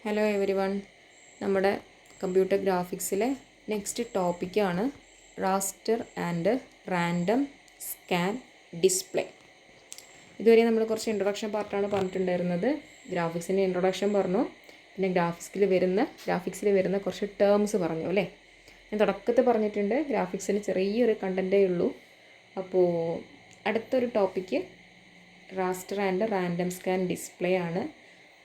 Hello every one. നമ്മുടെ computer ഗ്രാഫിക്സിലെ next ടോപ്പിക്കാണ് raster and random scan display. ഇതുവരെ നമ്മൾ കുറച്ച് ഇൻട്രൊഡക്ഷൻ പാർട്ടാണ് പറഞ്ഞിട്ടുണ്ടായിരുന്നത്. ഗ്രാഫിക്സിൻ്റെ ഇൻട്രൊഡക്ഷൻ പറഞ്ഞു, പിന്നെ ഗ്രാഫിക്സിൽ വരുന്ന കുറച്ച് ടേംസ് പറഞ്ഞു അല്ലേ. ഞാൻ തുടക്കത്തിൽ പറഞ്ഞിട്ടുണ്ട് ഗ്രാഫിക്സിന് ചെറിയൊരു കണ്ടൻറ്റേ ഉള്ളൂ. അപ്പോൾ അടുത്തൊരു topic raster and random scan display ആണ്.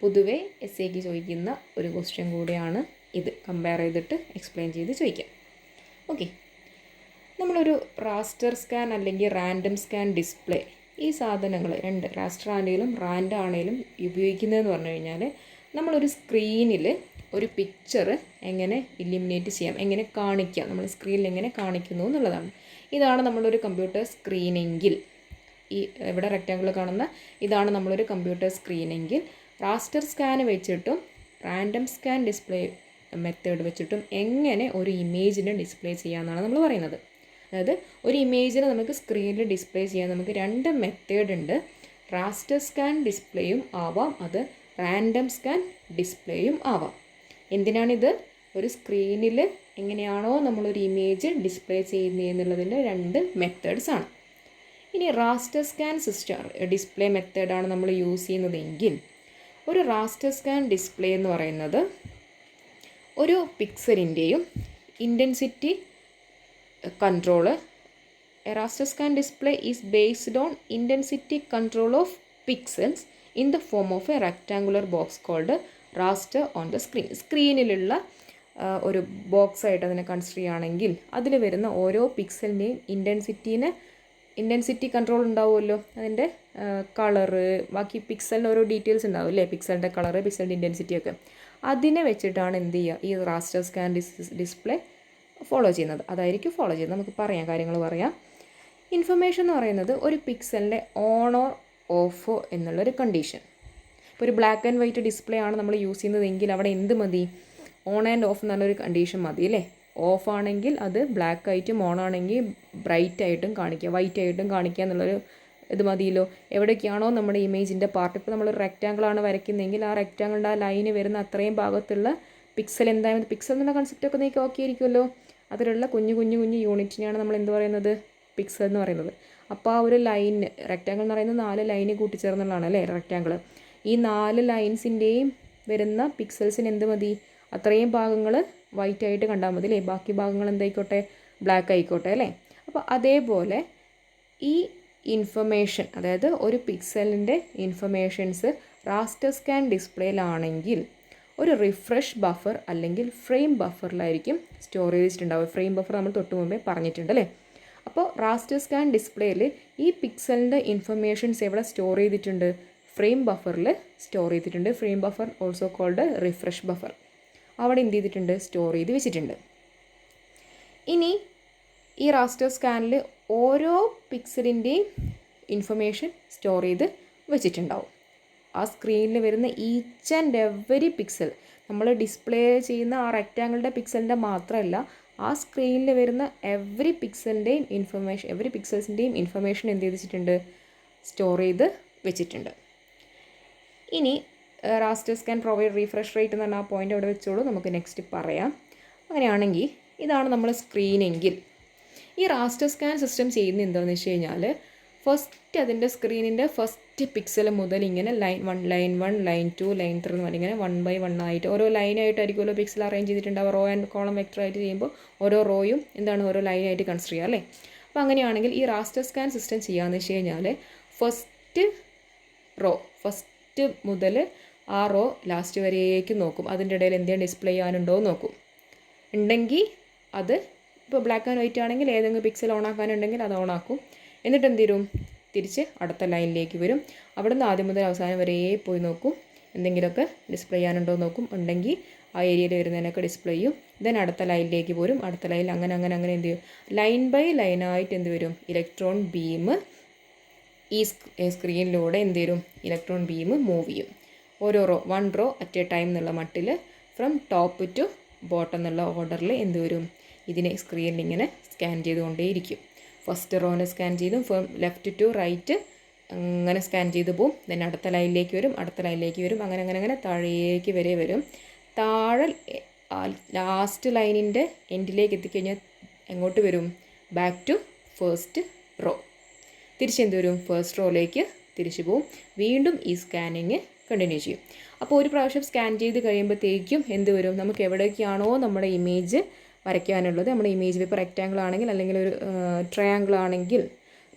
പൊതുവെ എസ്സേക്ക് ചോദിക്കുന്ന ഒരു ക്വസ്റ്റ്യൻ കൂടിയാണ് ഇത്. കമ്പയർ ചെയ്തിട്ട് എക്സ്പ്ലെയിൻ ചെയ്ത് ചോദിക്കാം. ഓക്കെ, നമ്മളൊരു റാസ്റ്റർ സ്കാൻ അല്ലെങ്കിൽ റാൻഡം സ്കാൻ ഡിസ്പ്ലേ, ഈ സാധനങ്ങൾ രണ്ട്, റാസ്റ്റർ ആണെങ്കിലും റാൻഡം ആണെങ്കിലും ഉപയോഗിക്കുന്നതെന്ന് പറഞ്ഞു കഴിഞ്ഞാൽ നമ്മളൊരു സ്ക്രീനിൽ ഒരു പിക്ചർ എങ്ങനെ ഇലിമിനേറ്റ് ചെയ്യാം, എങ്ങനെ കാണിക്കാം, നമ്മൾ സ്ക്രീനിൽ എങ്ങനെ കാണിക്കുന്നു എന്നുള്ളതാണ്. ഇതാണ് നമ്മളൊരു കമ്പ്യൂട്ടർ സ്ക്രീനെങ്കിൽ, ഈ ഇവിടെ റെക്റ്റാങ്കിൾ കാണുന്ന ഇതാണ് നമ്മളൊരു കമ്പ്യൂട്ടർ സ്ക്രീനെങ്കിൽ റാസ്റ്റർ സ്കാൻ വെച്ചിട്ടും റാൻഡം സ്കാൻ ഡിസ്പ്ലേ മെത്തേഡ് വെച്ചിട്ടും എങ്ങനെ ഒരു ഇമേജിനെ ഡിസ്പ്ലേ ചെയ്യാമെന്നാണ് നമ്മൾ പറയുന്നത്. അതായത് ഒരു ഇമേജിനെ നമുക്ക് സ്ക്രീനിൽ ഡിസ്പ്ലേ ചെയ്യാൻ നമുക്ക് രണ്ട് മെത്തേഡ് ഉണ്ട്. റാസ്റ്റർ സ്കാൻ ഡിസ്പ്ലേയും ആവാം, അത് റാൻഡം സ്കാൻ ഡിസ്പ്ലേയും ആവാം. എന്തിനാണിത്? ഒരു സ്ക്രീനിൽ എങ്ങനെയാണോ നമ്മളൊരു ഇമേജ് ഡിസ്പ്ലേ ചെയ്യുന്നത് എന്നുള്ളതിൻ്റെ രണ്ട് മെത്തേഡ്സ് ആണ്. ഇനി റാസ്റ്റർ സ്കാൻ ഡിസ്പ്ലേ മെത്തേഡാണ് നമ്മൾ യൂസ് ചെയ്യുന്നതെങ്കിൽ ഒരു റാസ്റ്റർ സ്കാൻ ഡിസ്പ്ലേ എന്ന് പറയുന്നത് ഒരു പിക്സലിൻ്റെയും intensity control. A raster scan display is based on intensity control of pixels in the form of a rectangular box called raster on the screen. സ്ക്രീനിലുള്ള ഒരു ബോക്സ് ആയിട്ട് അതിനെ കൺസിഡർ ചെയ്യുകയാണെങ്കിൽ അതിൽ വരുന്ന ഓരോ പിക്സലിൻ്റെയും ഇൻറ്റൻസിറ്റി കൺട്രോൾ ഉണ്ടാവുമല്ലോ, അതിൻ്റെ കളറ്, ബാക്കി പിക്സലിൻ്റെ ഓരോ ഡീറ്റെയിൽസ് ഉണ്ടാവും അല്ലേ, പിക്സലിൻ്റെ കളറ്, പിക്സലിൻ്റെ ഇൻറ്റൻസിറ്റി ഒക്കെ. അതിനെ വെച്ചിട്ടാണ് എന്ത് ചെയ്യുക, ഈ റാസ്റ്റർ സ്കാൻ ഡിസ്പ്ലേ ഫോളോ ചെയ്യുന്നത്. അതായിരിക്കും ഫോളോ ചെയ്യുന്നത്. നമുക്ക് പറയാം, കാര്യങ്ങൾ പറയാം. ഇൻഫർമേഷൻ എന്ന് പറയുന്നത് ഒരു പിക്സലിൻ്റെ ഓണോ ഓഫോ എന്നുള്ളൊരു കണ്ടീഷൻ. ഇപ്പോൾ ഒരു ബ്ലാക്ക് ആൻഡ് വൈറ്റ് ഡിസ്പ്ലേ ആണ് നമ്മൾ യൂസ് ചെയ്യുന്നതെങ്കിൽ അവിടെ എന്ത് മതി? ഓൺ ആൻഡ് ഓഫ് എന്നുള്ളൊരു കണ്ടീഷൻ മതി അല്ലേ. ഓഫ് ആണെങ്കിൽ അത് ബ്ലാക്ക് ആയിട്ടും ഓൺ ആണെങ്കിൽ ബ്രൈറ്റ് ആയിട്ടും കാണിക്കുക, വൈറ്റ് ആയിട്ടും കാണിക്കുക എന്നുള്ളൊരു ഇത് മതിയല്ലോ. എവിടേക്കാണോ നമ്മുടെ ഇമേജിൻ്റെ പാർട്ട്, ഇപ്പോൾ നമ്മൾ റെക്റ്റാങ്കിളാണ് വരയ്ക്കുന്നതെങ്കിൽ ആ റെക്റ്റാങ്കിളിൻ്റെ ആ ലൈന് വരുന്ന അത്രയും ഭാഗത്തുള്ള പിക്സൽ എന്തായാലും, പിക്സൽ എന്നുള്ള കൺസെപ്റ്റൊക്കെ നിങ്ങൾക്ക് ഓക്കെ ആയിരിക്കുമല്ലോ. അതിലുള്ള കുഞ്ഞു കുഞ്ഞു കുഞ്ഞു യൂണിറ്റിനെയാണ് നമ്മൾ എന്ത് പറയുന്നത്? പിക്സൽ എന്ന് പറയുന്നത്. അപ്പോൾ ആ ഒരു ലൈന്, റെക്റ്റാങ്കിൾ എന്ന് പറയുന്നത് 4 ലൈന് കൂട്ടിച്ചേർന്നുള്ളതാണ് അല്ലേ റെക്റ്റാങ്കിൾ. ഈ 4 ലൈൻസിൻ്റെയും വരുന്ന പിക്സൽസിന് എന്ത് മതി? അത്രയും ഭാഗങ്ങൾ വൈറ്റ് ആയിട്ട് കണ്ടാൽ മതി അല്ലേ. ബാക്കി ഭാഗങ്ങൾ എന്തായിക്കോട്ടെ, ബ്ലാക്ക് ആയിക്കോട്ടെ അല്ലേ. അപ്പോൾ അതേപോലെ ഈ ഇൻഫർമേഷൻ, അതായത് ഒരു പിക്സലിൻ്റെ ഇൻഫർമേഷൻസ് റാസ്റ്റർ സ്കാൻ ഡിസ്പ്ലേയിലാണെങ്കിൽ ഒരു റിഫ്രഷ് ബഫർ അല്ലെങ്കിൽ ഫ്രെയിം ബഫറിലായിരിക്കും സ്റ്റോർ ചെയ്തിട്ടുണ്ടാവുക. ഫ്രെയിം ബഫർ നമ്മൾ തൊട്ട് മുമ്പേ പറഞ്ഞിട്ടുണ്ട് അല്ലേ. അപ്പോൾ റാസ്റ്റർ സ്കാൻ ഡിസ്പ്ലേയിൽ ഈ പിക്സലിൻ്റെ ഇൻഫർമേഷൻസ് എവിടെ സ്റ്റോർ ചെയ്തിട്ടുണ്ട്? ഫ്രെയിം ബഫറിൽ സ്റ്റോർ ചെയ്തിട്ടുണ്ട്. Frame buffer also called refresh buffer. അവിടെ എന്ത് ചെയ്തിട്ടുണ്ട്? സ്റ്റോർ ചെയ്ത് വെച്ചിട്ടുണ്ട്. ഇനി ഈ റാസ്റ്റർ സ്കാനിൽ ഓരോ പിക്സലിൻ്റെയും ഇൻഫർമേഷൻ സ്റ്റോർ ചെയ്ത് വെച്ചിട്ടുണ്ടാവും. ആ സ്ക്രീനിൽ വരുന്ന ഈച്ച് ആൻഡ് എവരി പിക്സൽ, നമ്മൾ ഡിസ്പ്ലേ ചെയ്യുന്ന ആ റെക്റ്റാങ്കിളിൻ്റെ പിക്സലിൻ്റെ മാത്രമല്ല, ആ സ്ക്രീനിൽ വരുന്ന എവരി പിക്സലിൻ്റെയും ഇൻഫർമേഷൻ എന്ത് ചെയ്തിട്ടുണ്ട്? സ്റ്റോർ ചെയ്ത് വെച്ചിട്ടുണ്ട്. ഇനി raster scan provide refresh rate എന്ന് പറഞ്ഞാൽ ആ പോയിൻ്റ് അവിടെ വെച്ചോളൂ, നമുക്ക് നെക്സ്റ്റ് പറയാം. അങ്ങനെയാണെങ്കിൽ ഇതാണ് നമ്മൾ സ്ക്രീനെങ്കിൽ ഈ റാസ്റ്റർ സ്കാൻ സിസ്റ്റം ചെയ്യുന്നത് എന്താണെന്ന് വെച്ച് കഴിഞ്ഞാൽ ഫസ്റ്റ് അതിൻ്റെ സ്ക്രീനിൻ്റെ ഫസ്റ്റ് പിക്സൽ മുതൽ ഇങ്ങനെ ലൈൻ 1, ലൈൻ 1, ലൈൻ 2, ലൈൻ 3 എന്ന് പറഞ്ഞാൽ ഇങ്ങനെ 1 by 1 ആയിട്ട് ഓരോ ലൈനായിട്ടായിരിക്കുമല്ലോ പിക്സൽ അറേഞ്ച് ചെയ്തിട്ടുണ്ടാവുക. റോ ആൻഡ് കോളം വെക്ടർ ആയിട്ട് ചെയ്യുമ്പോൾ ഓരോ റോയും എന്താണ് ഓരോ ലൈനായിട്ട് കൺസിഡർ ചെയ്യുക അല്ലേ. അപ്പോൾ അങ്ങനെയാണെങ്കിൽ ഈ റാസ്റ്റർ സ്കാൻ സിസ്റ്റം ചെയ്യാമെന്ന് വെച്ച് കഴിഞ്ഞാൽ ഫസ്റ്റ് മുതൽ ആ റോ ലാസ്റ്റ് വരേക്ക് നോക്കും. അതിൻ്റെ ഇടയിൽ എന്തെങ്കിലും ഡിസ്പ്ലേ ചെയ്യാനുണ്ടോ എന്ന് നോക്കും. ഉണ്ടെങ്കിൽ അത്, ഇപ്പോൾ ബ്ലാക്ക് ആൻഡ് വൈറ്റ് ആണെങ്കിൽ ഏതെങ്കിലും പിക്സൽ ഓൺ ആക്കാനുണ്ടെങ്കിൽ അത് ഓൺ ആക്കും. എന്നിട്ട് എന്ത് ചെയ്യും? തിരിച്ച് അടുത്ത ലൈനിലേക്ക് വരും. അവിടെ നിന്ന് ആദ്യം മുതൽ അവസാനം വരെ പോയി നോക്കും, എന്തെങ്കിലുമൊക്കെ ഡിസ്പ്ലേ ചെയ്യാനുണ്ടോ നോക്കും. ഉണ്ടെങ്കിൽ ആ ഏരിയയിൽ വരുന്നതിനൊക്കെ ഡിസ്പ്ലേ ചെയ്യും. ദെൻ അടുത്ത ലൈനിലേക്ക് പോരും. അടുത്ത ലൈനിൽ അങ്ങനെ എന്ത് ചെയ്യും? ലൈൻ ബൈ ലൈനായിട്ട് എന്ത് വരും? ഇലക്ട്രോൺ ബീം ഈ സ്ക്രീനിലൂടെ എന്ത് വരും? ഇലക്ട്രോൺ ബീം മൂവ് ചെയ്യും. ഓരോ one row at a time എന്നുള്ള മട്ടിൽ ഫ്രം ടോപ്പ് ടു ബോട്ടം എന്നുള്ള ഓർഡറിൽ എന്ത് വരും? ഇതിനെ സ്ക്രീനിൽ ഇങ്ങനെ സ്കാൻ ചെയ്തുകൊണ്ടേയിരിക്കും. ഫസ്റ്റ് റോനെ സ്കാൻ ചെയ്തും ഫ്രം ലെഫ്റ്റ് ടു റൈറ്റ് അങ്ങനെ സ്കാൻ ചെയ്ത് പോവും. ദെൻ അടുത്ത ലൈനിലേക്ക് വരും, അടുത്ത ലൈനിലേക്ക് വരും, അങ്ങനെ അങ്ങനെ അങ്ങനെ താഴേക്ക് വരെ വരും. താഴെ ലാസ്റ്റ് ലൈനിൻ്റെ എൻഡിലേക്ക് എത്തിക്കഴിഞ്ഞാൽ എങ്ങോട്ട് വരും? Back to first row. തിരിച്ചെന്ത് വരും? ഫസ്റ്റ് റോയിലേക്ക് തിരിച്ചു പോവും. വീണ്ടും ഈ സ്കാനിങ് കണ്ടിന്യൂ ചെയ്യും. അപ്പോൾ ഒരു പ്രാവശ്യം സ്കാൻ ചെയ്ത് കഴിയുമ്പോഴത്തേക്കും എന്ത് വരും? നമുക്ക് എവിടേക്കാണോ നമ്മുടെ ഇമേജ് വരയ്ക്കാനുള്ളത്, നമ്മുടെ ഇമേജ് ഇപ്പോൾ റെക്റ്റാങ്കിൾ ആണെങ്കിൽ അല്ലെങ്കിൽ ഒരു ട്രയാങ്കിൾ ആണെങ്കിൽ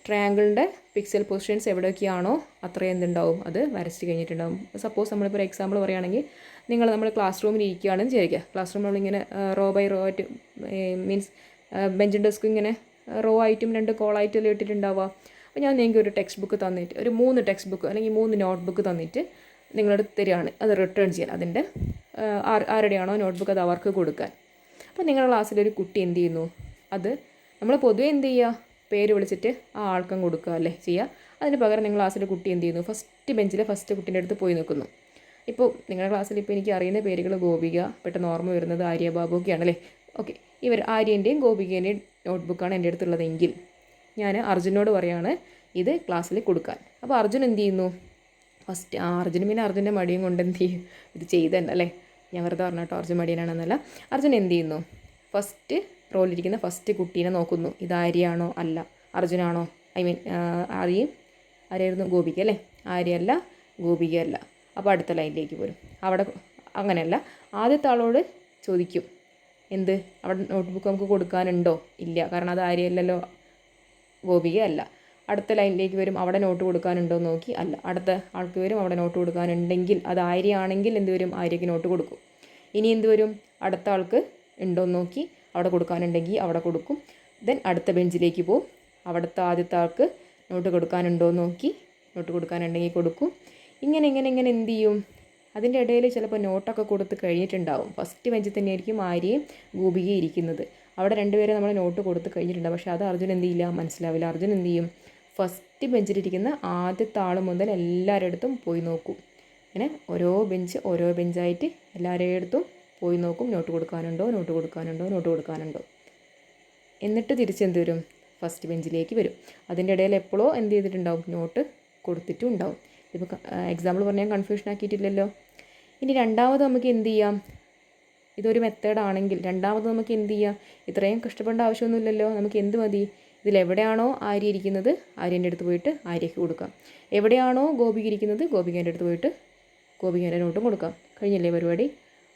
ട്രയാങ്കിളിൻ്റെ പിക്സൽ പൊസിഷൻസ് എവിടെയൊക്കെയാണോ അത്രയും എന്തുണ്ടാവും? അത് വരച്ച് കഴിഞ്ഞിട്ടുണ്ടാവും. സപ്പോസ് നമ്മളിപ്പോൾ ഒരു എക്സാമ്പിൾ പറയുകയാണെങ്കിൽ നമ്മൾ ക്ലാസ് റൂമിൽ ഇരിക്കുകയാണെന്ന് വിചാരിക്കുക. ക്ലാസ് റൂം നമ്മളിങ്ങനെ റോ ബൈ റോ ആയിട്ട് മീൻസ് ബെഞ്ചും ഡെസ്കും ഇങ്ങനെ റോ ആയിട്ടും 2 കോളായിട്ടും ഇട്ടിട്ടുണ്ടാവുക. അപ്പോൾ ഞാൻ നിങ്ങൾക്ക് ഒരു ടെക്സ്റ്റ് ബുക്ക് തന്നിട്ട് ഒരു 3 ടെക്സ്റ്റ് ബുക്ക് അല്ലെങ്കിൽ 3 നോട്ട് ബുക്ക് തന്നിട്ട് നിങ്ങളോട് തരികയാണ് അത് റിട്ടേൺ ചെയ്യാൻ. അതിൻ്റെ ആരുടെയാണോ നോട്ട്ബുക്ക് അത് അവർക്ക് കൊടുക്കാൻ. അപ്പോൾ നിങ്ങളുടെ ക്ലാസ്സിലൊരു കുട്ടി എന്ത് ചെയ്യുന്നു? അത് നമ്മൾ പൊതുവെ എന്ത് ചെയ്യുക? പേര് വിളിച്ചിട്ട് ആ ആൾക്കും കൊടുക്കുക അല്ലേ ചെയ്യുക. അതിന് പകരം നിങ്ങളുടെ ക്ലാസ്സിലെ കുട്ടി എന്ത് ചെയ്യുന്നു? ഫസ്റ്റ് ബെഞ്ചിലെ ഫസ്റ്റ് കുട്ടീൻ്റെ അടുത്ത് പോയി നിൽക്കുന്നു. ഇപ്പോൾ നിങ്ങളുടെ ക്ലാസ്സിൽ ഇപ്പോൾ എനിക്ക് അറിയുന്ന പേരുകൾ ഗോപിക, പെട്ടെന്ന് ഓർമ്മ വരുന്നത് ആര്യ ബാബു ഒക്കെയാണ് അല്ലേ. ഓക്കെ, ഇവർ ആര്യൻ്റെയും ഗോപികേൻ്റെയും നോട്ട്ബുക്കാണ് എൻ്റെ അടുത്തുള്ളതെങ്കിൽ ഞാൻ അർജുനോട് പറയുകയാണ് ഇത് ക്ലാസ്സിൽ കൊടുക്കാൻ. അപ്പോൾ അർജുൻ എന്ത് ചെയ്യുന്നു? ഫസ്റ്റ് അർജുനും പിന്നെ അർജുൻ്റെ മടിയും കൊണ്ട് എന്ത് ചെയ്യും? ഇത് ചെയ്തന്നെ അല്ലേ. ഞാൻ വെറുതെ പറഞ്ഞു കേട്ടോ അർജുൻ മടിയനാണെന്നല്ല. അർജുൻ എന്ത് ചെയ്യുന്നു? ഫസ്റ്റ് റോളിലിരിക്കുന്ന ഫസ്റ്റ് കുട്ടീനെ നോക്കുന്നു. ഇത് ആര്യയാണോ? അല്ല. അർജുനാണോ? I mean ആര്യായിരുന്നു? ഗോപിക അല്ലേ. ആര്യയല്ല, ഗോപികയല്ല. അപ്പോൾ അടുത്ത ലൈനിലേക്ക് പോരും. അവിടെ അങ്ങനെയല്ല, ആദ്യത്തെ ആളോട് ചോദിക്കും എന്ത്? അവിടെ നോട്ട്ബുക്ക് നമുക്ക് കൊടുക്കാനുണ്ടോ? ഇല്ല, കാരണം അത് ആര്യയല്ലല്ലോ, ഗോപികയല്ല. അടുത്ത ലൈനിലേക്ക് വരും, അവിടെ നോട്ട് കൊടുക്കാനുണ്ടോ എന്ന് നോക്കി, അല്ല. അടുത്ത ആൾക്ക് വരും, അവിടെ നോട്ട് കൊടുക്കാനുണ്ടെങ്കിൽ അത് ആര്യയാണെങ്കിൽ എന്ത് വരും? ആര്യയ്ക്ക് നോട്ട് കൊടുക്കും. ഇനി എന്ത് വരും? അടുത്ത ആൾക്ക് ഉണ്ടോയെന്ന് നോക്കി, അവിടെ കൊടുക്കാനുണ്ടെങ്കിൽ അവിടെ കൊടുക്കും. ദെൻ അടുത്ത ബെഞ്ചിലേക്ക് പോകും, അവിടുത്തെ ആദ്യത്തെ ആൾക്ക് നോട്ട് കൊടുക്കാനുണ്ടോ എന്ന് നോക്കി, നോട്ട് കൊടുക്കാനുണ്ടെങ്കിൽ കൊടുക്കും. ഇങ്ങനെ ഇങ്ങനെ ഇങ്ങനെ എന്ത് ചെയ്യും? അതിൻ്റെ ഇടയിൽ ചിലപ്പോൾ നോട്ടൊക്കെ കൊടുത്ത് കഴിഞ്ഞിട്ടുണ്ടാവും. ഫസ്റ്റ് ബെഞ്ചിൽ തന്നെയായിരിക്കും ആര്യയും ഗോപികയും ഇരിക്കുന്നത്. അവിടെ രണ്ടുപേരെ നമ്മൾ നോട്ട് കൊടുത്ത് കഴിഞ്ഞിട്ടുണ്ടാവും. പക്ഷേ അത് അർജുൻ എന്ത് ചെയ്യില്ല, മനസ്സിലാവില്ല. അർജുൻ എന്ത് ചെയ്യും? ഫസ്റ്റ് ബെഞ്ചിലിരിക്കുന്ന ആദ്യത്തെ ആൾ മുതൽ എല്ലാവരുടെ അടുത്തും പോയി നോക്കും. ഇങ്ങനെ ഓരോ ബെഞ്ചായിട്ട് എല്ലാവരുടെ അടുത്തും പോയി നോക്കും. നോട്ട് കൊടുക്കാനുണ്ടോ, നോട്ട് കൊടുക്കാനുണ്ടോ, നോട്ട് കൊടുക്കാനുണ്ടോ. എന്നിട്ട് തിരിച്ചെന്ത് വരും? ഫസ്റ്റ് ബെഞ്ചിലേക്ക് വരും. അതിൻ്റെ ഇടയിൽ എപ്പോഴോ എന്ത് ചെയ്തിട്ടുണ്ടാവും? നോട്ട് കൊടുത്തിട്ടും ഉണ്ടാവും. ഇപ്പോൾ എക്സാമ്പിൾ പറഞ്ഞാൽ കൺഫ്യൂഷൻ ആക്കിയിട്ടില്ലല്ലോ. ഇനി രണ്ടാമത് നമുക്ക് എന്ത് ചെയ്യാം? ഇതൊരു മെത്തേഡാണെങ്കിൽ രണ്ടാമത് നമുക്ക് എന്ത് ചെയ്യാം? ഇത്രയും കഷ്ടപ്പെടേണ്ട ആവശ്യമൊന്നുമില്ലല്ലോ. നമുക്ക് എന്ത് മതി? ഇതിലെവിടെയാണോ ആര്യ ഇരിക്കുന്നത് ആര്യൻ്റെ അടുത്ത് പോയിട്ട് ആര്യയ്ക്ക് കൊടുക്കാം. എവിടെയാണോ ഗോപിക ഇരിക്കുന്നത് ഗോപികേൻ്റെ അടുത്ത് പോയിട്ട് ഗോപികേൻ്റെ നോട്ടും കൊടുക്കാം. കഴിഞ്ഞില്ലേ പരിപാടി?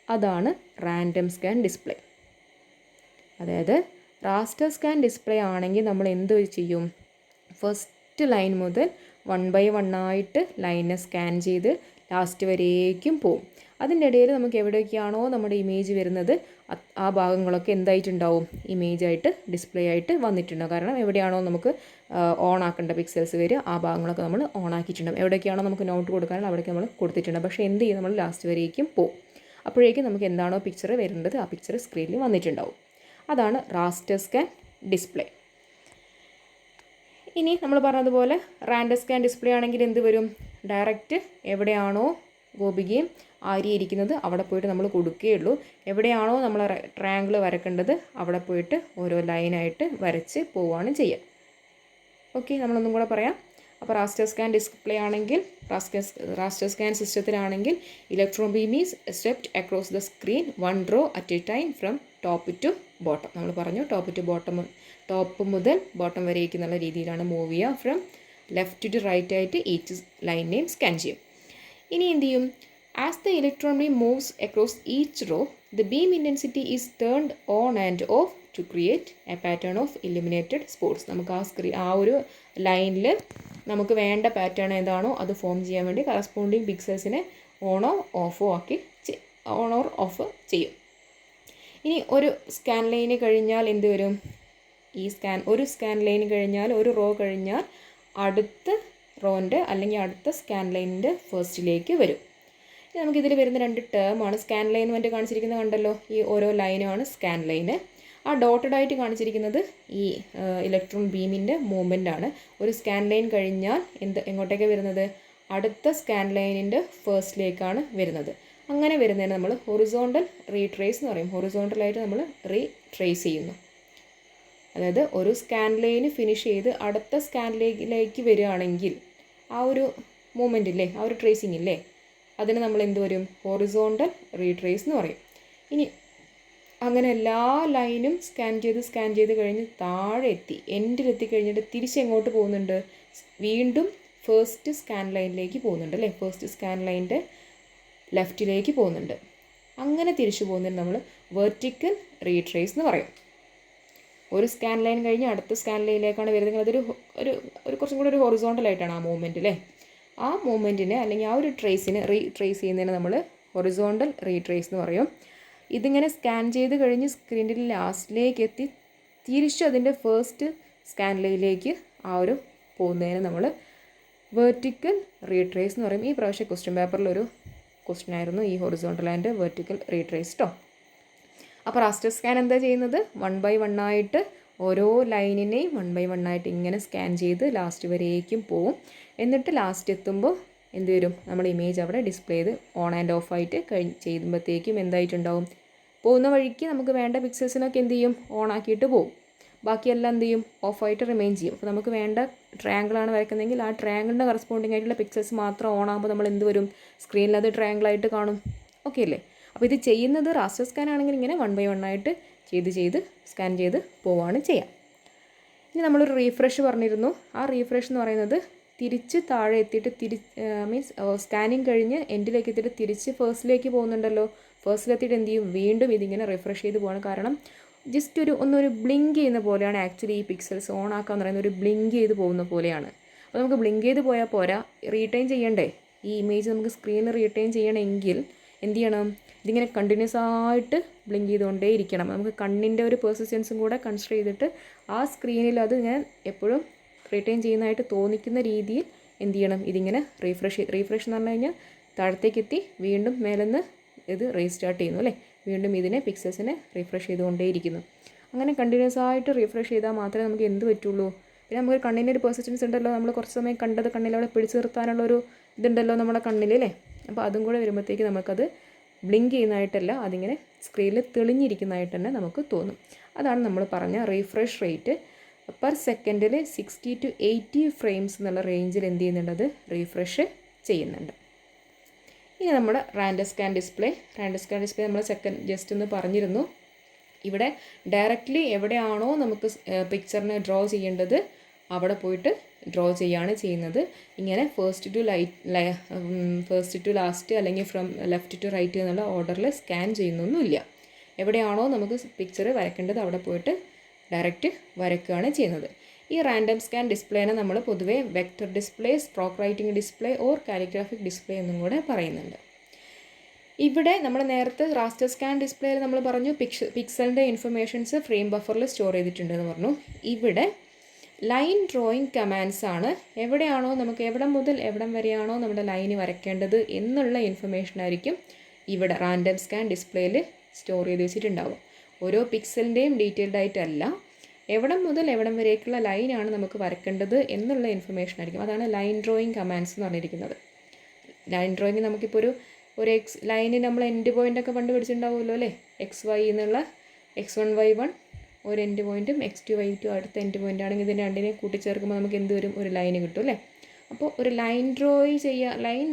അതാണ് റാൻഡം സ്കാൻ ഡിസ്പ്ലേ. അതായത് റാസ്റ്റർ സ്കാൻ ഡിസ്പ്ലേ ആണെങ്കിൽ നമ്മൾ എന്ത് ചെയ്യും? ഫസ്റ്റ് ലൈൻ മുതൽ 1 by 1 ആയിട്ട് ലൈനെ സ്കാൻ ചെയ്ത് ലാസ്റ്റ് വരേക്കും പോവും. അതിൻ്റെ ഇടയിൽ നമുക്ക് എവിടെയൊക്കെയാണോ നമ്മുടെ ഇമേജ് വരുന്നത് ആ ഭാഗങ്ങളൊക്കെ എന്തായിട്ടുണ്ടാവും? ഇമേജായിട്ട് ഡിസ്പ്ലേ ആയിട്ട് വന്നിട്ടുണ്ടാവും. കാരണം എവിടെയാണോ നമുക്ക് ഓൺ ആക്കേണ്ട പിക്സൽസ് വരിക ആ ഭാഗങ്ങളൊക്കെ നമ്മൾ ഓൺ ആക്കിയിട്ടുണ്ടാവും. എവിടെയൊക്കെയാണോ നമുക്ക് നോട്ട് കൊടുക്കാനുള്ള അവിടേക്ക് നമ്മൾ കൊടുത്തിട്ടുണ്ടാവും. പക്ഷേ എന്ത് ചെയ്യും? നമ്മൾ ലാസ്റ്റ് വരേക്കും പോവും. അപ്പോഴേക്കും നമുക്ക് എന്താണോ പിക്ചർ വരേണ്ടത് ആ പിക്ചർ സ്ക്രീനിൽ വന്നിട്ടുണ്ടാവും. അതാണ് റാസ്റ്റർ സ്കാൻ ഡിസ്പ്ലേ. ഇനി നമ്മൾ പറഞ്ഞതുപോലെ റാൻഡം സ്കാൻ ഡിസ്പ്ലേ ആണെങ്കിൽ എന്ത് വരും? ഡയറക്റ്റ് എവിടെയാണോ ഗോപികയും ആര്യ ഇരിക്കുന്നത് അവിടെ പോയിട്ട് നമ്മൾ കൊടുക്കുകയുള്ളൂ. എവിടെയാണോ നമ്മൾ ട്രയാങ്കിൾ വരക്കേണ്ടത് അവിടെ പോയിട്ട് ഓരോ ലൈനായിട്ട് വരച്ച് പോവുകയാണ് ചെയ്യുക. ഓക്കെ, നമ്മളൊന്നും കൂടെ പറയാം. അപ്പോൾ റാസ്റ്റർ സ്കാൻ ഡിസ്പ്ലേ ആണെങ്കിൽ റാസ്റ്റർ സ്കാൻ സിസ്റ്റത്തിലാണെങ്കിൽ electron beam is stepped across the screen 1 row at a time from top to bottom. നമ്മൾ പറഞ്ഞു ടോപ്പ് ടു ബോട്ടം, ടോപ്പ് മുതൽ ബോട്ടം വരേക്ക് എന്നുള്ള രീതിയിലാണ് മൂവ് ചെയ്യുക. ഫ്രം ലെഫ്റ്റ് ടു റൈറ്റ് ആയിട്ട് ഈച്ച് ലൈനെയും സ്കാൻ ചെയ്യും. ഇനി എന്ത് ചെയ്യും? As the electron beam moves across each row the beam intensity is turned on and off to create A pattern of illuminated spots. നമുക്ക് ആ ഒരു ലൈനിൽ നമുക്ക് വേണ്ട പാറ്റേൺ ഏതാണോ അത് ഫോം ചെയ്യാൻ വേണ്ടി കറസ്പോണ്ടിങ് പിക്സൽസിനെ ഓണോ ഓഫോ ആക്കി ഓൺ ഓർ ഓഫ് ചെയ്യും. ഇനി ഒരു സ്കാൻ ലൈന് കഴിഞ്ഞാൽ എന്ത് വരും? ഒരു സ്കാൻ ലൈൻ കഴിഞ്ഞാൽ ഒരു റോ കഴിഞ്ഞാൽ അടുത്ത റോൻ്റെ അല്ലെങ്കിൽ അടുത്ത സ്കാൻ ലൈനിൻ്റെ ഫസ്റ്റിലേക്ക് വരും. നമുക്കിതിൽ വരുന്ന 2 ടേമാണ്. സ്കാൻ ലൈൻ വേണ്ടി കാണിച്ചിരിക്കുന്നത് കണ്ടല്ലോ, ഈ ഓരോ ലൈനുമാണ് സ്കാൻ ലൈന്. ആ ഡോട്ടഡ് ആയിട്ട് കാണിച്ചിരിക്കുന്നത് ഈ ഇലക്ട്രോൺ ബീമിൻ്റെ മൂവ്മെൻ്റ് ആണ്. ഒരു സ്കാൻ ലൈൻ കഴിഞ്ഞാൽ എങ്ങോട്ടേക്കാണ് വരുന്നത്? അടുത്ത സ്കാൻ ലൈനിൻ്റെ ഫസ്റ്റിലേക്കാണ് വരുന്നത്. അങ്ങനെ വരുന്നതിന് നമ്മൾ ഹൊറിസോണ്ടൽ റീട്രേസ് എന്ന് പറയും. ഹൊറിസോണ്ടലായിട്ട് നമ്മൾ റീട്രേസ് ചെയ്യുന്നു. അതായത് ഒരു സ്കാൻ ലൈന് ഫിനിഷ് ചെയ്ത് അടുത്ത സ്കാൻ ലൈനിലേക്ക് വരികയാണെങ്കിൽ ആ ഒരു മൂവ്മെൻ്റ് ഇല്ലേ, ആ ഒരു ട്രേസിങ് ഇല്ലേ, അതിന് നമ്മൾ എന്ത് വരും, ഹൊറിസോണ്ടൽ റീട്രേസ് എന്ന് പറയും. ഇനി അങ്ങനെ എല്ലാ ലൈനും സ്കാൻ ചെയ്ത് കഴിഞ്ഞ് താഴെ എത്തി എൻഡിലെത്തി കഴിഞ്ഞിട്ട് തിരിച്ചെങ്ങോട്ട് പോകുന്നുണ്ട്, വീണ്ടും ഫസ്റ്റ് സ്കാൻ ലൈനിലേക്ക് പോകുന്നുണ്ട് അല്ലേ, ഫസ്റ്റ് സ്കാൻ ലൈനിൻ്റെ ലെഫ്റ്റിലേക്ക് പോകുന്നുണ്ട്. അങ്ങനെ തിരിച്ചു പോകുന്നതിന് നമ്മൾ വെർട്ടിക്കൽ റീട്രേസ് എന്ന് പറയും. ഒരു സ്കാൻ ലൈൻ കഴിഞ്ഞ് അടുത്ത സ്കാൻ ലൈനിലേക്കാണ് വരുന്നത്. അതൊരു കുറച്ചും കൂടി ഒരു ഹൊറിസോണ്ടലായിട്ടാണ് ആ മൂവ്മെൻറ്റ് അല്ലേ. ആ മൂവ്മെൻറ്റിനെ അല്ലെങ്കിൽ ആ ഒരു ട്രേസിനെ റീട്രേസ് ചെയ്യുന്നതിന് നമ്മൾ ഹൊറിസോണ്ടൽ റീട്രേസ് എന്ന് പറയും. ഇതിങ്ങനെ സ്കാൻ ചെയ്ത് കഴിഞ്ഞ് സ്ക്രീനിൽ ലാസ്റ്റിലേക്ക് എത്തി തിരിച്ച് അതിൻ്റെ ഫസ്റ്റ് സ്കാൻ ലൈനിലേക്ക് ആ ഒരു പോകുന്നതിന് നമ്മൾ വെർട്ടിക്കൽ റീട്രേസ് എന്ന് പറയും. ഈ പ്രാവശ്യം ക്വസ്റ്റ്യൻ പേപ്പറിലൊരു ക്വസ്റ്റ്യൻ ആയിരുന്നു ഈ ഹൊറിസോണ്ടൽ ആൻഡ് വെർട്ടിക്കൽ റീട്രേസ് കേട്ടോ. അപ്പോൾ റാസ്റ്റർ സ്കാൻ എന്താ ചെയ്യുന്നത്, 1 by 1 ആയിട്ട് ഓരോ ലൈനിനെയും 1 by 1 ആയിട്ട് ഇങ്ങനെ സ്കാൻ ചെയ്ത് ലാസ്റ്റ് വരേക്കും പോവും. എന്നിട്ട് ലാസ്റ്റ് എത്തുമ്പോൾ എന്ത് വരും, നമ്മുടെ ഇമേജ് അവിടെ ഡിസ്പ്ലേ ചെയ്ത് ഓൺ ആൻഡ് ഓഫ് ആയിട്ട് ചെയ്യുമ്പോഴത്തേക്കും എന്തായിട്ടുണ്ടാവും, പോകുന്ന വഴിക്ക് നമുക്ക് വേണ്ട പിക്സൽസിനൊക്കെ എന്ത് ചെയ്യും, ഓൺ ആക്കിയിട്ട് പോകും. ബാക്കിയെല്ലാം എന്ത് ചെയ്യും, ഓഫായിട്ട് റിമെയിൻ ചെയ്യും. അപ്പോൾ നമുക്ക് വേണ്ട ട്രയാങ്കിളാണ് വരയ്ക്കുന്നതെങ്കിൽ ആ ട്രയാങ്കിളിൻ്റെ കറസ്പോണ്ടിങ് ആയിട്ടുള്ള പിക്സൽസ് മാത്രം ഓൺ ആകുമ്പോൾ നമ്മൾ എന്ത് വരും, സ്ക്രീനിൽ അത് ട്രയാങ്കിളായിട്ട് കാണും. ഓക്കെ അല്ലേ. അപ്പോൾ ഇത് ചെയ്യുന്നത് റാസ്റ്റർ സ്കാൻ ആണെങ്കിൽ ഇങ്ങനെ 1 by 1 ആയിട്ട് ചെയ്ത് സ്കാൻ ചെയ്ത് പോവുകയാണ് ചെയ്യുക. ഇനി നമ്മളൊരു റീഫ്രഷ് പറഞ്ഞിരുന്നു. ആ റീഫ്രഷ് എന്ന് പറയുന്നത് തിരിച്ച് താഴെ എത്തിയിട്ട് മീൻസ് സ്കാനിങ് കഴിഞ്ഞ് എൻഡിലേക്ക് എത്തിയിട്ട് തിരിച്ച് ഫേസ്റ്റിലേക്ക് പോകുന്നുണ്ടല്ലോ. ഫേസ്റ്റിലെത്തിയിട്ട് എന്ത് ചെയ്യും, വീണ്ടും ഇതിങ്ങനെ റിഫ്രഷ് ചെയ്ത് പോവാണ്. കാരണം ജസ്റ്റ് ഒന്നൊരു ബ്ലിങ്ക് ചെയ്യുന്ന പോലെയാണ് ആക്ച്വലി ഈ പിക്സൽസ് ഓൺ ആക്കാന്ന് പറയുന്നത്, ഒരു ബ്ലിങ്ക് ചെയ്ത് പോകുന്ന പോലെയാണ്. അപ്പോൾ നമുക്ക് ബ്ലിങ്ക് ചെയ്ത് പോയാൽ പോരാ, റീറ്റെയിൻ ചെയ്യണ്ടേ, ഈ ഇമേജ് നമുക്ക് സ്ക്രീനിൽ റീറ്റെയിൻ ചെയ്യണമെങ്കിൽ എന്ത് ചെയ്യണം, ഇതിങ്ങനെ കണ്ടിന്യൂസ് ആയിട്ട് ബ്ലിങ്ക് ചെയ്തുകൊണ്ടേ ഇരിക്കണം. നമുക്ക് കണ്ണിൻ്റെ ഒരു പെർസിസ്റ്റൻസും കൂടെ കൺസിഡർ ചെയ്തിട്ട് ആ സ്ക്രീനിൽ അത് ഞാൻ എപ്പോഴും റീറ്റെയിൻ ചെയ്യുന്നതായിട്ട് തോന്നിക്കുന്ന രീതിയിൽ എന്ത് ചെയ്യണം, ഇതിങ്ങനെ റീഫ്രഷ് എന്ന് പറഞ്ഞു കഴിഞ്ഞാൽ താഴത്തേക്ക് എത്തി വീണ്ടും മേലെന്ന് ഇത് റീസ്റ്റാർട്ട് ചെയ്യുന്നു അല്ലേ, വീണ്ടും ഇതിനെ പിക്സൽസിനെ റീഫ്രഷ് ചെയ്തുകൊണ്ടേയിരിക്കുന്നു. അങ്ങനെ കണ്ടിന്യൂസ് ആയിട്ട് റീഫ്രഷ് ചെയ്താൽ മാത്രമേ നമുക്ക് എന്ത് പറ്റുള്ളൂ. പിന്നെ നമുക്ക് കണ്ണിൻ്റെ ഒരു പെർസിസ്റ്റൻസ് ഉണ്ടല്ലോ, നമ്മൾ കുറച്ച് സമയം കണ്ടത് കണ്ണിലവിടെ പിടിച്ചു നിർത്താനുള്ളൊരു ഇതുണ്ടല്ലോ നമ്മുടെ കണ്ണിൽ അല്ലേ. അപ്പോൾ അതും കൂടെ വരുമ്പോഴത്തേക്ക് നമുക്കത് ബ്ലിങ്ക് ചെയ്യുന്നതായിട്ടല്ല, അതിങ്ങനെ സ്ക്രീനിൽ തെളിഞ്ഞിരിക്കുന്നതായിട്ട് തന്നെ നമുക്ക് തോന്നും. അതാണ് നമ്മൾ പറഞ്ഞ റീഫ്രഷ് റേറ്റ്. പെർ സെക്കൻഡിൽ 60 to 80 ഫ്രെയിംസ് എന്നുള്ള റേഞ്ചിൽ എന്ത് ചെയ്യുന്നുണ്ട്, അത് റീഫ്രഷ് ചെയ്യുന്നുണ്ട്. ഇനി നമ്മുടെ റാൻഡം സ്കാൻ ഡിസ്പ്ലേ നമ്മൾ ജസ്റ്റ് ഒന്ന് പറഞ്ഞിരുന്നു. ഇവിടെ ഡയറക്റ്റ്ലി എവിടെയാണോ നമുക്ക് പിക്ചറിനെ ഡ്രോ ചെയ്യേണ്ടത് അവിടെ പോയിട്ട് ഡ്രോ ചെയ്യുകയാണ് ചെയ്യുന്നത്. ഇങ്ങനെ ഫസ്റ്റ് ടു ലാസ്റ്റ് അല്ലെങ്കിൽ ഫ്രം ലെഫ്റ്റ് ടു റൈറ്റ് എന്നുള്ള ഓർഡറിൽ സ്കാൻ ചെയ്യുന്നൊന്നുമില്ല. എവിടെയാണോ നമുക്ക് പിക്ചർ വരയ്ക്കേണ്ടത് അവിടെ പോയിട്ട് ഡയറക്റ്റ് വരയ്ക്കുകയാണ് ചെയ്യുന്നത്. ഈ റാൻഡം സ്കാൻ ഡിസ്പ്ലേനെ നമ്മൾ പൊതുവേ vector display, stroke writing display or calligraphic display എന്നും കൂടെ പറയുന്നുണ്ട്. ഇവിടെ നമ്മൾ നേരത്തെ റാസ്റ്റർ സ്കാൻ ഡിസ്പ്ലേയിൽ നമ്മൾ പറഞ്ഞു പിക്സലിൻ്റെ ഇൻഫർമേഷൻസ് ഫ്രെയിം ബഫറിൽ സ്റ്റോർ ചെയ്തിട്ടുണ്ടെന്ന് പറഞ്ഞു. ഇവിടെ ലൈൻ ഡ്രോയിങ് കമാൻഡ്സ് ആണ്. എവിടെയാണോ നമുക്ക് എവിടം മുതൽ എവിടം വരെയാണോ നമ്മുടെ ലൈന് വരയ്ക്കേണ്ടത് എന്നുള്ള ഇൻഫർമേഷൻ ആയിരിക്കും ഇവിടെ റാൻഡം സ്കാൻ ഡിസ്പ്ലേയിൽ സ്റ്റോർ ചെയ്ത് വെച്ചിട്ടുണ്ടാവും. ഓരോ പിക്സലിൻ്റെയും ഡീറ്റെയിൽഡ് ആയിട്ടല്ല, എവിടം മുതൽ എവിടം വരേക്കുള്ള ലൈനാണ് നമുക്ക് വരയ്ക്കേണ്ടത് എന്നുള്ള ഇൻഫർമേഷൻ ആയിരിക്കും. അതാണ് ലൈൻ ഡ്രോയിങ് കമാൻഡ്സ് എന്ന് പറഞ്ഞിരിക്കുന്നത്. ലൈൻ ഡ്രോയിങ് നമുക്കിപ്പോൾ ഒരു ലൈന് നമ്മൾ എൻഡ് പോയിൻ്റൊക്കെ പണ്ട് പിടിച്ചിട്ടുണ്ടാവുമല്ലോ അല്ലേ, XY എന്നുള്ള X1 Y1 ഒരു എൻഡ് പോയിൻറ്റും X2 Y2 അടുത്ത എൻഡ് പോയിൻ്റ് ആണെങ്കിൽ ഇതിൻ്റെ രണ്ടിനെ കൂട്ടിച്ചേർക്കുമ്പോൾ നമുക്ക് എന്ത് വരും, ഒരു ലൈന് കിട്ടും അല്ലേ. അപ്പോൾ ഒരു ലൈൻ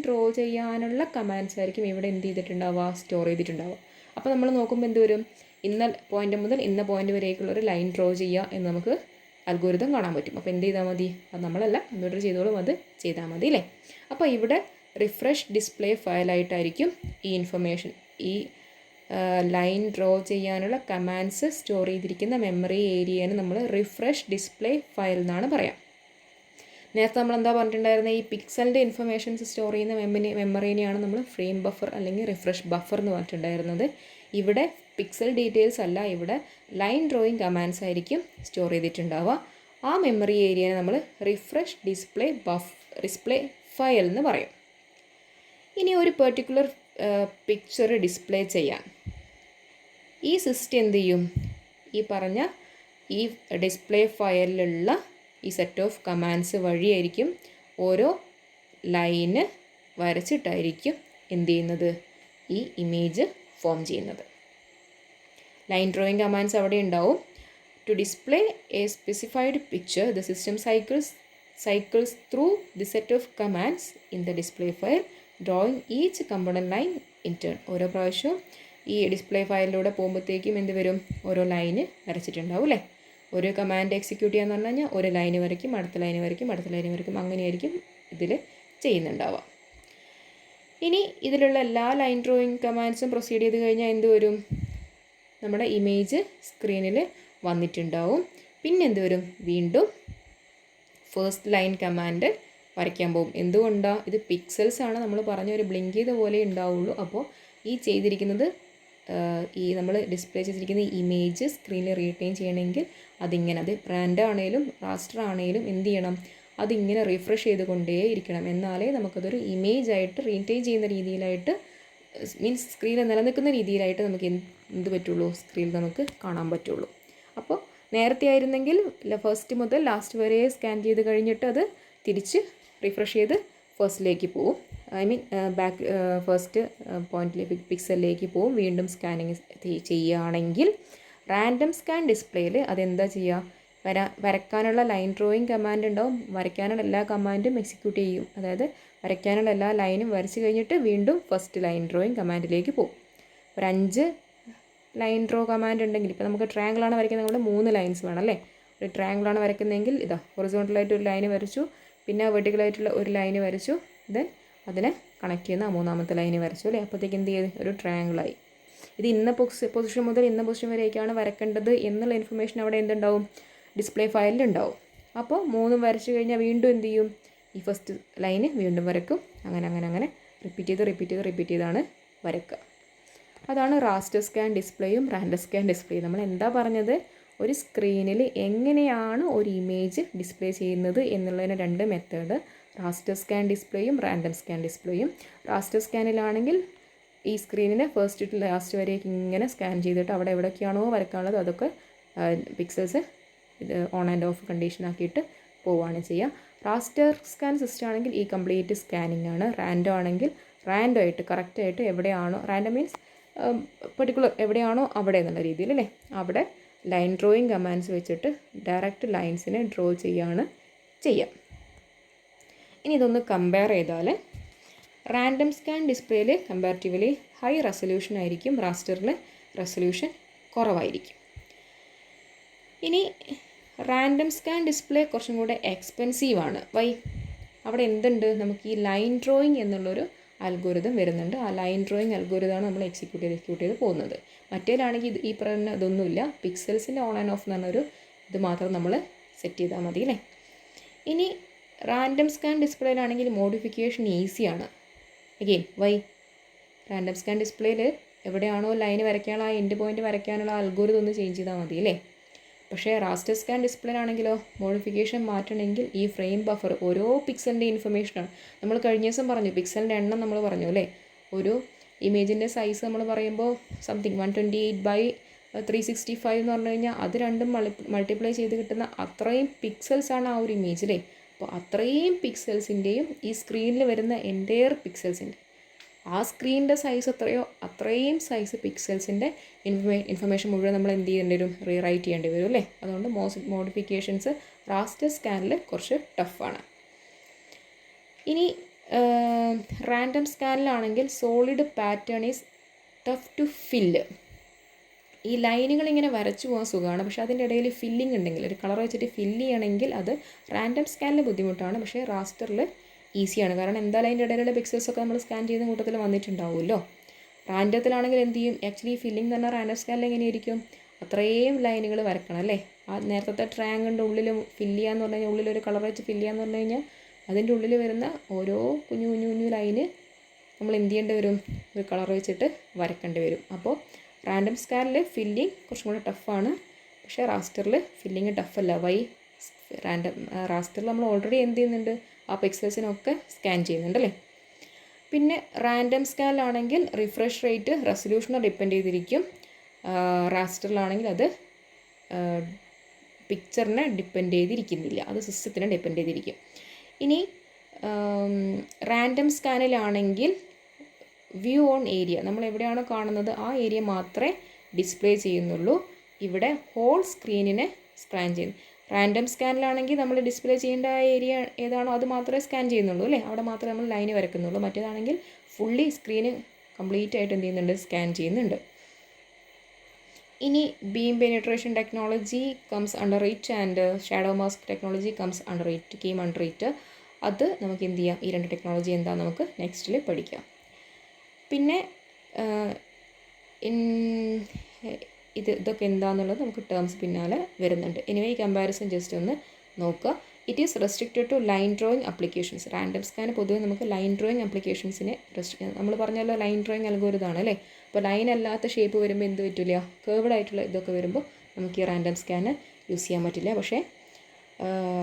ഡ്രോ ചെയ്യാനുള്ള കമാൻഡ്സ് ആയിരിക്കും ഇവിടെ എന്ത് ചെയ്തിട്ടുണ്ടാവുക, സ്റ്റോർ ചെയ്തിട്ടുണ്ടാവുക. അപ്പോൾ നമ്മൾ നോക്കുമ്പോൾ എന്ത് വരും, ഇന്ന പോയിൻ്റ് മുതൽ ഇന്ന പോയിൻ്റ് വരേക്കുള്ള ഒരു ലൈൻ ഡ്രോ ചെയ്യുക എന്ന് നമുക്ക് അൽഗോരിതം കാണാൻ പറ്റും. അപ്പോൾ എന്ത് ചെയ്താൽ മതി, അത് നമ്മളല്ല കമ്പ്യൂട്ടർ ചെയ്തോളും, അത് ചെയ്താൽ മതി അല്ലേ. അപ്പോൾ ഇവിടെ റിഫ്രഷ് ഡിസ്പ്ലേ ഫയലായിട്ടായിരിക്കും ഈ ഇൻഫർമേഷൻ, ഈ ലൈൻ ഡ്രോ ചെയ്യാനുള്ള കമാൻഡ്സ് സ്റ്റോർ ചെയ്തിരിക്കുന്ന മെമ്മറി ഏരിയന് നമ്മൾ റിഫ്രഷ് ഡിസ്പ്ലേ ഫയൽ എന്നാണ് പറയാം. നേരത്തെ നമ്മൾ എന്താ പറഞ്ഞിട്ടുണ്ടായിരുന്നത്, ഈ പിക്സലിൻ്റെ ഇൻഫർമേഷൻസ് സ്റ്റോർ ചെയ്യുന്ന മെമ്മറീനെയാണ് നമ്മൾ ഫ്രെയിം ബഫർ അല്ലെങ്കിൽ റിഫ്രഷ് ബഫർ എന്ന് പറഞ്ഞിട്ടുണ്ടായിരുന്നത്. ഇവിടെ പിക്സൽ ഡീറ്റെയിൽസ് അല്ല, ഇവിടെ ലൈൻ ഡ്രോയിങ് കമാൻഡ്സ് ആയിരിക്കും സ്റ്റോർ ചെയ്തിട്ടുണ്ടാവുക. ആ മെമ്മറി ഏരിയനെ നമ്മൾ റിഫ്രഷ് ഡിസ്പ്ലേ ഫയൽ എന്ന് പറയും. ഇനി ഒരു പെർട്ടിക്കുലർ പിക്ചർ ഡിസ്പ്ലേ ചെയ്യാൻ ഈ സിസ്റ്റം എന്ത് ചെയ്യും, ഈ പറഞ്ഞ ഈ ഡിസ്പ്ലേ ഫയലിലുള്ള ഈ സെറ്റ് ഓഫ് കമാൻഡ്സ് വഴിയായിരിക്കും ഓരോ ലൈന് വരച്ചിട്ടായിരിക്കും എന്ത് ചെയ്യുന്നത്, ഈ ഇമേജ് ഫോം ചെയ്യുന്നത്. ലൈൻ ഡ്രോയിങ് കമാൻഡ്സ് അവിടെ ഉണ്ടാവും. To display a specified picture the system cycles cycles through the set of commands in the display file, drawing each component line in turn. ഓരോ പ്രാവശ്യവും ഈ ഡിസ്പ്ലേ ഫയലിലൂടെ പോകുമ്പോഴത്തേക്കും എന്ത് വരും, ഓരോ ലൈന് വരച്ചിട്ടുണ്ടാവും അല്ലേ. ഒരു കമാൻഡ് എക്സിക്യൂട്ട് ചെയ്യാന്ന് പറഞ്ഞു കഴിഞ്ഞാൽ ഒരു ലൈന് വരയ്ക്കും, അടുത്ത ലൈന് വരയ്ക്കും, അടുത്ത ലൈന് വരയ്ക്കും, അങ്ങനെയായിരിക്കും ഇതിൽ ചെയ്യുന്നുണ്ടാവുക. ഇനി ഇതിലുള്ള എല്ലാ ലൈൻ ഡ്രോയിങ് കമാൻഡ്സും പ്രൊസീഡ് ചെയ്ത് കഴിഞ്ഞാൽ എന്ത് വരും, നമ്മുടെ ഇമേജ് സ്ക്രീനിൽ വന്നിട്ടുണ്ടാവും. പിന്നെ എന്ത് വരും, വീണ്ടും ഫസ്റ്റ് ലൈൻ കമാൻഡ് വരയ്ക്കാൻ പോകും. എന്തുകൊണ്ടാണ്, ഇത് പിക്സൽസ് ആണ്, നമ്മൾ പറഞ്ഞ ഒരു ബ്ലിങ്ക് ചെയ്ത പോലെ ഉണ്ടാവുള്ളൂ. അപ്പോൾ ഈ ചെയ്തിരിക്കുന്നത് ഈ നമ്മൾ ഡിസ്പ്ലേ ചെയ്തിരിക്കുന്ന ഇമേജ് സ്ക്രീനിൽ റീറ്റെയിൻ ചെയ്യണമെങ്കിൽ അതിങ്ങനെ, അത് ബ്രാൻഡ് ആണെങ്കിലും റാസ്റ്റർ ആണെങ്കിലും എന്ത് ചെയ്യണം, അതിങ്ങനെ റിഫ്രഷ് ചെയ്തുകൊണ്ടേ ഇരിക്കണം. എന്നാലേ നമുക്കതൊരു ഇമേജ് ആയിട്ട് റീറ്റെയിൻ ചെയ്യുന്ന രീതിയിലായിട്ട്, മീൻസ് സ്ക്രീനിൽ നിലനിൽക്കുന്ന രീതിയിലായിട്ട് നമുക്ക് എന്ത് പറ്റുള്ളൂ, സ്ക്രീനിൽ നമുക്ക് കാണാൻ പറ്റുള്ളൂ. അപ്പോൾ നേരത്തെ ആയിരുന്നെങ്കിൽ ഫസ്റ്റ് മുതൽ ലാസ്റ്റ് വരെ സ്കാൻ ചെയ്ത് കഴിഞ്ഞിട്ട് അത് തിരിച്ച് റിഫ്രഷ് ചെയ്ത് ഫസ്റ്റിലേക്ക് പോവും, ഐ മീൻ ബാക്ക് ഫസ്റ്റ് പോയിന്റിലേക്ക് പിക്സലിലേക്ക് പോവും. വീണ്ടും സ്കാനിങ് ചെയ്യുകയാണെങ്കിൽ റാൻഡം സ്കാൻ ഡിസ്പ്ലേയിൽ അതെന്താ ചെയ്യുക, വരയ്ക്കാനുള്ള ലൈൻ ഡ്രോയിങ് കമാൻഡ് ഉണ്ടാവും, വരയ്ക്കാനുള്ള എല്ലാ കമാൻഡും എക്സിക്യൂട്ട് ചെയ്യും. അതായത് വരയ്ക്കാനുള്ള എല്ലാ ലൈനും വരച്ച് കഴിഞ്ഞിട്ട് വീണ്ടും ഫസ്റ്റ് ലൈൻ ഡ്രോയിങ് കമാൻഡിലേക്ക് പോകും. ഒരു 5 ലൈൻ ഡ്രോ കമാൻഡ് ഉണ്ടെങ്കിൽ, ഇപ്പോൾ നമുക്ക് ട്രയാങ്കിളാണ് വരയ്ക്കുന്നത്, കൊണ്ട് 3 ലൈൻസ് വേണം അല്ലേ. ഒരു ട്രയാങ്കിളാണ് വരയ്ക്കുന്നതെങ്കിൽ ഇതാ ഹൊറിസോണ്ടലായിട്ട് ഒരു ലൈന് വരച്ചു, പിന്നെ വെർട്ടിക്കലായിട്ടുള്ള ഒരു ലൈന് വരച്ചു, ദെൻ അതിനെ കണക്ട് ചെയ്യുന്ന 3ാമത്തെ ലൈന് വരച്ചു അല്ലേ. അപ്പോഴത്തേക്ക് എന്ത് ചെയ്ത് ഒരു ട്രയാങ്കിളായി. ഇത് ഇന്ന പൊസിഷൻ മുതൽ ഇന്ന പൊസിഷൻ വരേക്കാണ് വരക്കേണ്ടത് എന്നുള്ള ഇൻഫർമേഷൻ അവിടെ എന്തുണ്ടാവും, ഡിസ്പ്ലേ ഫയലിലുണ്ടാവും. അപ്പോൾ 3 വരച്ചു കഴിഞ്ഞാൽ വീണ്ടും എന്ത് ചെയ്യും, ഈ ഫസ്റ്റ് ലൈന് വീണ്ടും വരക്കും. അങ്ങനെ റിപ്പീറ്റ് ചെയ്താണ് വരക്കുക. അതാണ് റാസ്റ്റർ സ്കാൻ ഡിസ്പ്ലേയും റാൻഡം സ്കാൻ ഡിസ്പ്ലേയും. നമ്മൾ എന്താ പറഞ്ഞത്, ഒരു സ്ക്രീനിൽ എങ്ങനെയാണ് ഒരു ഇമേജ് ഡിസ്പ്ലേ ചെയ്യുന്നത് എന്നുള്ളതിന് 2 മെത്തേഡ്, റാസ്റ്റർ സ്കാൻ ഡിസ്പ്ലേയും റാൻഡം സ്കാൻ ഡിസ്പ്ലേയും. റാസ്റ്റർ സ്കാനിലാണെങ്കിൽ ഈ സ്ക്രീനിനെ ഫസ്റ്റ് ടു ലാസ്റ്റ് വരേക്ക് ഇങ്ങനെ സ്കാൻ ചെയ്തിട്ട് അവിടെ എവിടെയൊക്കെയാണോ വരക്കാനുള്ളത് അതൊക്കെ പിക്സൽസ് ഇത് ഓൺ ആൻഡ് ഓഫ് കണ്ടീഷൻ ആക്കിയിട്ട് പോവുകയാണ് ചെയ്യുക. റാസ്റ്റർ സ്കാൻ സിസ്റ്റം ആണെങ്കിൽ ഈ കംപ്ലീറ്റ് സ്കാനിങ് ആണ്. റാൻഡം ആണെങ്കിൽ റാൻഡം ആയിട്ട് കറക്റ്റായിട്ട് എവിടെയാണോ, റാൻഡം മീൻസ് പെർട്ടിക്കുലർ എവിടെയാണോ അവിടെ എന്നുള്ള രീതിയിൽ അല്ലേ, അവിടെ ലൈൻ ഡ്രോയിങ് കമാൻഡ്സ് വെച്ചിട്ട് ഡയറക്റ്റ് ലൈൻസിനെ ഡ്രോ ചെയ്യുക. ഇനി ഇതൊന്ന് കമ്പയർ ചെയ്താൽ റാൻഡം സ്കാൻ ഡിസ്പ്ലേയിൽ കമ്പാരിറ്റീവ്ലി ഹൈ റെസൊല്യൂഷൻ ആയിരിക്കും, റാസ്റ്ററിൽ റെസൊല്യൂഷൻ കുറവായിരിക്കും. ഇനി റാൻഡം സ്കാൻ ഡിസ്പ്ലേ കുറച്ചും കൂടെ എക്സ്പെൻസീവാണ്. വൈ, അവിടെ എന്തുണ്ട്, നമുക്ക് ഈ ലൈൻ ഡ്രോയിങ് എന്നുള്ളൊരു അൽഗോരിതം വരുന്നുണ്ട്. ആ ലൈൻ ഡ്രോയിങ് അൽഗോരിതമാണ് നമ്മൾ എക്സിക്യൂട്ട് ചെയ്ത് പോകുന്നത്. മറ്റേലാണെങ്കിൽ ഈ പറഞ്ഞ ഇതൊന്നുമില്ല, പിക്സൽസിൻ്റെ ഓൺ ആൻഡ് ഓഫ് എന്ന് പറഞ്ഞൊരു ഇത് മാത്രം നമ്മൾ സെറ്റ് ചെയ്താൽ മതി അല്ലേ. ഇനി റാൻഡം സ്കാൻ ഡിസ്പ്ലേയിലാണെങ്കിൽ മോഡിഫിക്കേഷൻ ഈസിയാണ്. അഗെയിൻ വൈ, റാൻഡം സ്കാൻ ഡിസ്പ്ലേയിൽ എവിടെയാണോ ലൈന് വരയ്ക്കാനുള്ള ആ എൻഡ് പോയിൻ്റ് വരയ്ക്കാനുള്ള അൽഗോരിതം ഒന്ന് ചേഞ്ച് ചെയ്താൽ മതി അല്ലേ. പക്ഷേ റാസ്റ്റർ സ്കാൻ ഡിസ്പ്ലേയിലാണെങ്കിലോ മോഡിഫിക്കേഷൻ മാറ്റണമെങ്കിൽ ഈ ഫ്രെയിം ബഫർ ഓരോ പിക്സലിൻ്റെ ഇൻഫർമേഷനാണ്. നമ്മൾ കഴിഞ്ഞ ദിവസം പറഞ്ഞു പിക്സലിൻ്റെ എണ്ണം നമ്മൾ പറഞ്ഞു അല്ലേ. ഒരു ഇമേജിൻ്റെ സൈസ് നമ്മൾ പറയുമ്പോൾ സംതിങ് 128/365 എന്ന് പറഞ്ഞു കഴിഞ്ഞാൽ അത് രണ്ടും മൾട്ടിപ്ലൈ ചെയ്ത് കിട്ടുന്ന അത്രയും പിക്സൽസാണ് ആ ഒരു ഇമേജ് അല്ലേ. അപ്പോൾ അത്രയും പിക്സൽസിൻ്റെയും ഈ സ്ക്രീനിൽ വരുന്ന എൻ്റയർ പിക്സൽസിൻ്റെ ആ സ്ക്രീനിൻ്റെ സൈസ് എത്രയോ അത്രയും സൈസ് പിക്സൽസിൻ്റെ ഇൻഫർമേഷൻ മുഴുവൻ നമ്മൾ എന്ത് ചെയ്യേണ്ടി വരും, റീറൈറ്റ് ചെയ്യേണ്ടി വരും അല്ലേ. അതുകൊണ്ട് മോഡിഫിക്കേഷൻസ് റാസ്റ്റർ സ്കാനിൽ കുറച്ച് ടഫാണ്. ഇനി റാൻഡം സ്കാനിലാണെങ്കിൽ solid pattern is tough to fill. ഈ ലൈനുകൾ ഇങ്ങനെ വരച്ചു പോകാൻ സുഖമാണ്, പക്ഷേ അതിൻ്റെ ഇടയിൽ ഫില്ലിംഗ് ഉണ്ടെങ്കിൽ ഒരു കളർ വെച്ചിട്ട് ഫില്ല് ചെയ്യണമെങ്കിൽ അത് റാൻഡം സ്കാനിൽ ബുദ്ധിമുട്ടാണ്. പക്ഷേ റാസ്റ്ററിൽ ഈസിയാണ്. കാരണം എന്തായാലും അതിൻ്റെ ഇടയിലുള്ള പിക്സൽസൊക്കെ നമ്മൾ സ്കാൻ ചെയ്യുന്ന കൂട്ടത്തിൽ വന്നിട്ടുണ്ടാവുമല്ലോ. റാൻഡത്തിലാണെങ്കിൽ എന്ത് ചെയ്യും, ആക്ച്വലി ഫില്ലിംഗ് തന്നെ റാൻഡം സ്കാനിൽ എങ്ങനെയായിരിക്കും, അത്രയും ലൈനുകൾ വരക്കണം അല്ലേ. ആ നേരത്തെ ട്രയാങ്കിളിൻ്റെ ഉള്ളിൽ ഫില്ല് ചെയ്യാന്ന് പറഞ്ഞു കഴിഞ്ഞാൽ ഉള്ളിലൊരു കളർ വെച്ച് ഫില്ല് ചെയ്യാന്ന് പറഞ്ഞു കഴിഞ്ഞാൽ അതിൻ്റെ ഉള്ളിൽ വരുന്ന ഓരോ കുഞ്ഞു ലൈന് നമ്മൾ എന്ത് ചെയ്യേണ്ടി വരും, ഒരു കളർ വെച്ചിട്ട് വരക്കേണ്ടി വരും. അപ്പോൾ റാൻഡം സ്കാനിൽ ഫില്ലിങ് കുറച്ചും കൂടെ ടഫാണ്, പക്ഷേ റാസ്റ്ററിൽ ഫില്ലിങ് ടഫല്ല. വൈ, റാസ്റ്ററിൽ നമ്മൾ ഓൾറെഡി എന്ത് ചെയ്യുന്നുണ്ട്, ആ പിക്സൽസിനൊക്കെ സ്കാൻ ചെയ്യുന്നുണ്ട് അല്ലേ. പിന്നെ റാൻഡം സ്കാനിലാണെങ്കിൽ റിഫ്രഷ് റേറ്റ് റെസൊല്യൂഷനെ ഡിപ്പെൻഡ് ചെയ്തിരിക്കും. റാസ്റ്ററിലാണെങ്കിൽ അത് പിക്ചറിനെ ഡിപ്പെൻഡ് ചെയ്തിരിക്കുന്നില്ല, അത് സിസ്റ്റത്തിനെ ഡിപ്പെൻഡ് ചെയ്തിരിക്കും. ഇനി റാൻഡം സ്കാനിലാണെങ്കിൽ വ്യൂ ഓൺ ഏരിയ, നമ്മൾ എവിടെയാണോ കാണുന്നത് ആ ഏരിയ മാത്രമേ ഡിസ്പ്ലേ ചെയ്യുന്നുള്ളൂ. ഇവിടെ ഹോൾ സ്ക്രീനിനെ സ്കാൻ ചെയ്യുന്നു. റാൻഡം സ്കാനിലാണെങ്കിൽ നമ്മൾ ഡിസ്പ്ലേ ചെയ്യേണ്ട ഏരിയ ഏതാണോ അത് മാത്രമേ സ്കാൻ ചെയ്യുന്നുള്ളൂ അല്ലേ, അവിടെ മാത്രമേ നമ്മൾ ലൈന് വരയ്ക്കുന്നുള്ളൂ. മറ്റേതാണെങ്കിൽ ഫുള്ളി സ്ക്രീന് കംപ്ലീറ്റ് ആയിട്ട് എന്ത് ചെയ്യുന്നുണ്ട്, സ്കാൻ ചെയ്യുന്നുണ്ട്. ഇനി beam penetration technology comes under it and shadow mask technology comes under it, KEAM under it. അത് നമുക്ക് എന്ത് ചെയ്യാം, ഈ രണ്ട് ടെക്നോളജി എന്താ നമുക്ക് നെക്സ്റ്റിൽ പഠിക്കാം. പിന്നെ ഇതൊക്കെ എന്താണെന്നുള്ളത് നമുക്ക് ടേംസ് പിന്നാലെ വരുന്നുണ്ട്. എനിവേ ഈ കമ്പാരിസൺ ജസ്റ്റ് ഒന്ന് നോക്കുക. It is restricted to line drawing applications. Random scan പൊതുവെ നമുക്ക് ലൈൻ ഡ്രോയിങ് ആപ്ലിക്കേഷൻസിനെ നമ്മൾ പറഞ്ഞല്ലോ ലൈൻ ഡ്രോയിങ് അൽഗോരിതമാണ് അല്ലേ. അപ്പോൾ ലൈൻ അല്ലാത്ത ഷേപ്പ് വരുമ്പോൾ എന്ത് പറ്റില്ല, കേർവ്ഡ് ആയിട്ടുള്ള ഇതൊക്കെ വരുമ്പോൾ നമുക്ക് ഈ റാൻഡം സ്കാന് യൂസ് ചെയ്യാൻ പറ്റില്ല. പക്ഷേ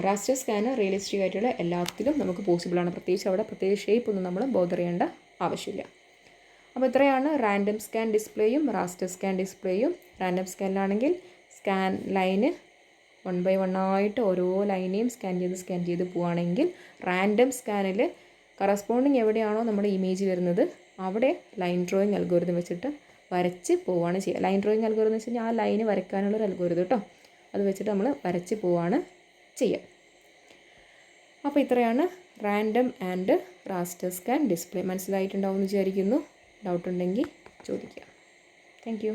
റാസ്റ്റർ സ്കാന് റിയലിസ്റ്റിക് ആയിട്ടുള്ള എല്ലാത്തിലും നമുക്ക് പോസിബിളാണ്. പ്രത്യേകിച്ച് അവിടെ പ്രത്യേക ഷേപ്പ് ഒന്നും നമ്മൾ ബോദർ ചെയ്യേണ്ട ആവശ്യമില്ല. അപ്പോൾ ഇത്രയാണ് റാൻഡം സ്കാൻ ഡിസ്പ്ലേയും റാസ്റ്റർ സ്കാൻ ഡിസ്പ്ലേയും. റാൻഡം സ്കാനിലാണെങ്കിൽ സ്കാൻ ലൈന് 1 by 1 ആയിട്ട് ഓരോ ലൈനെയും സ്കാൻ ചെയ്ത് പോവുകയാണെങ്കിൽ, റാൻഡം സ്കാനിൽ കറസ്പോണ്ടിങ് എവിടെയാണോ നമ്മുടെ ഇമേജ് വരുന്നത് അവിടെ ലൈൻ ഡ്രോയിങ് അൽഗോരിതം വെച്ചിട്ട് വരച്ച് പോവുകയാണ് ചെയ്യുക. ലൈൻ ഡ്രോയിങ് അൽഗോരിതം എന്ന് വെച്ച് കഴിഞ്ഞാൽ ആ ലൈന് വരയ്ക്കാനുള്ളൊരു അൽഗോരിതം കേട്ടോ, അത് വെച്ചിട്ട് നമ്മൾ വരച്ച് പോവുകയാണ് ചെയ്യുക. അപ്പോൾ ഇത്രയാണ് random and raster scan display. മനസ്സിലായിട്ടുണ്ടാവും എന്ന് വിചാരിക്കുന്നു. ഡൗട്ട് ഉണ്ടെങ്കിൽ ചോദിക്കുക. Thank you.